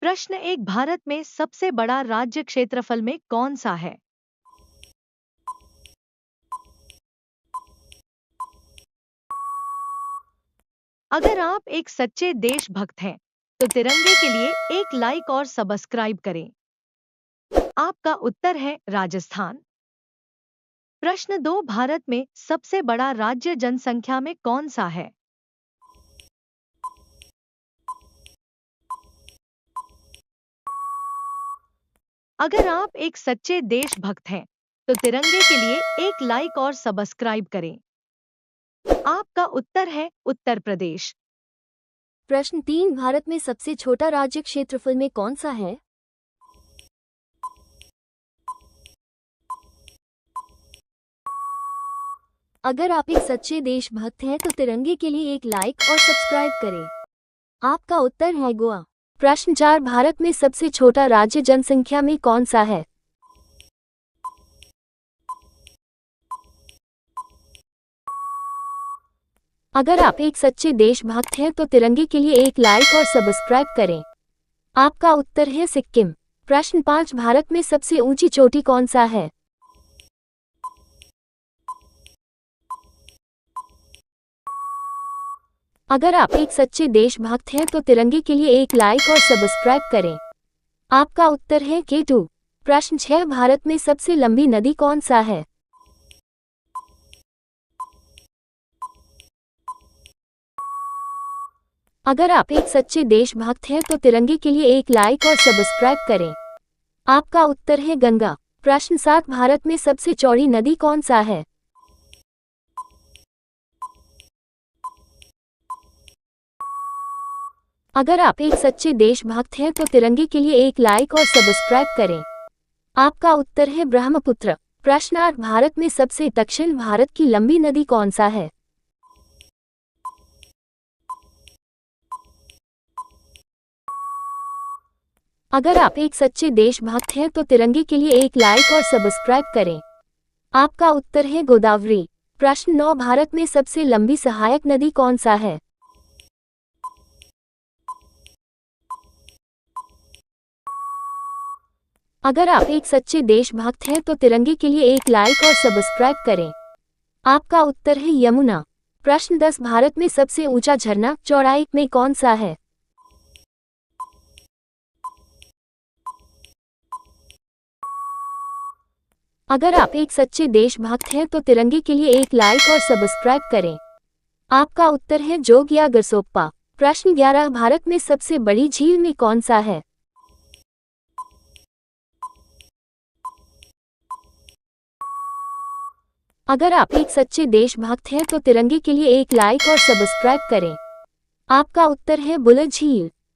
प्रश्न एक, भारत में सबसे बड़ा राज्य क्षेत्रफल में कौन सा है? अगर आप एक सच्चे देशभक्त हैं, तो तिरंगे के लिए एक लाइक और सब्सक्राइब करें। आपका उत्तर है राजस्थान। प्रश्न दो, भारत में सबसे बड़ा राज्य जनसंख्या में कौन सा है? अगर आप एक सच्चे देशभक्त हैं, तो तिरंगे के लिए एक लाइक और सब्सक्राइब करें। आपका उत्तर है उत्तर प्रदेश। प्रश्न 3, भारत में सबसे छोटा राज्य क्षेत्रफल में कौन सा है? अगर आप एक सच्चे देशभक्त हैं तो तिरंगे के लिए एक लाइक और सब्सक्राइब करें। आपका उत्तर है गोवा। प्रश्न 4, भारत में सबसे छोटा राज्य जनसंख्या में कौन सा है? अगर आप एक सच्चे देशभक्त हैं तो तिरंगे के लिए एक लाइक और सब्सक्राइब करें। आपका उत्तर है सिक्किम। प्रश्न 5, भारत में सबसे ऊंची चोटी कौन सा है? अगर आप एक सच्चे देशभक्त हैं तो तिरंगे के लिए एक लाइक और सब्सक्राइब करें। आपका उत्तर है K2। प्रश्न 6, भारत में सबसे लंबी नदी कौन सा है? अगर आप एक सच्चे देशभक्त हैं तो तिरंगे के लिए एक लाइक और सब्सक्राइब करें। आपका उत्तर है गंगा। प्रश्न 7, भारत में सबसे चौड़ी नदी कौन सा है? अगर आप एक सच्चे देशभक्त हैं तो तिरंगे के लिए एक लाइक और सब्सक्राइब करें। आपका उत्तर है ब्रह्मपुत्र। प्रश्न 8, भारत में सबसे दक्षिण भारत की लंबी नदी कौन सा है? अगर आप एक सच्चे देशभक्त हैं तो तिरंगे के लिए एक लाइक और सब्सक्राइब करें। आपका उत्तर है गोदावरी। प्रश्न 9, भारत में सबसे लंबी सहायक नदी कौन सा है? अगर आप एक सच्चे देशभक्त हैं तो तिरंगे के लिए एक लाइक और सब्सक्राइब करें। आपका उत्तर है यमुना। प्रश्न 10, भारत में सबसे ऊंचा झरना चौड़ाई में कौन सा है? अगर आप एक सच्चे देशभक्त हैं तो तिरंगे के लिए एक लाइक और सब्सक्राइब करें। आपका उत्तर है जोग या गरसोप्पा। प्रश्न 11, भारत में सबसे बड़ी झील में कौन सा है? अगर आप एक सच्चे देशभक्त हैं तो तिरंगे के लिए एक लाइक और सब्सक्राइब करें। आपका उत्तर है बुलर झील।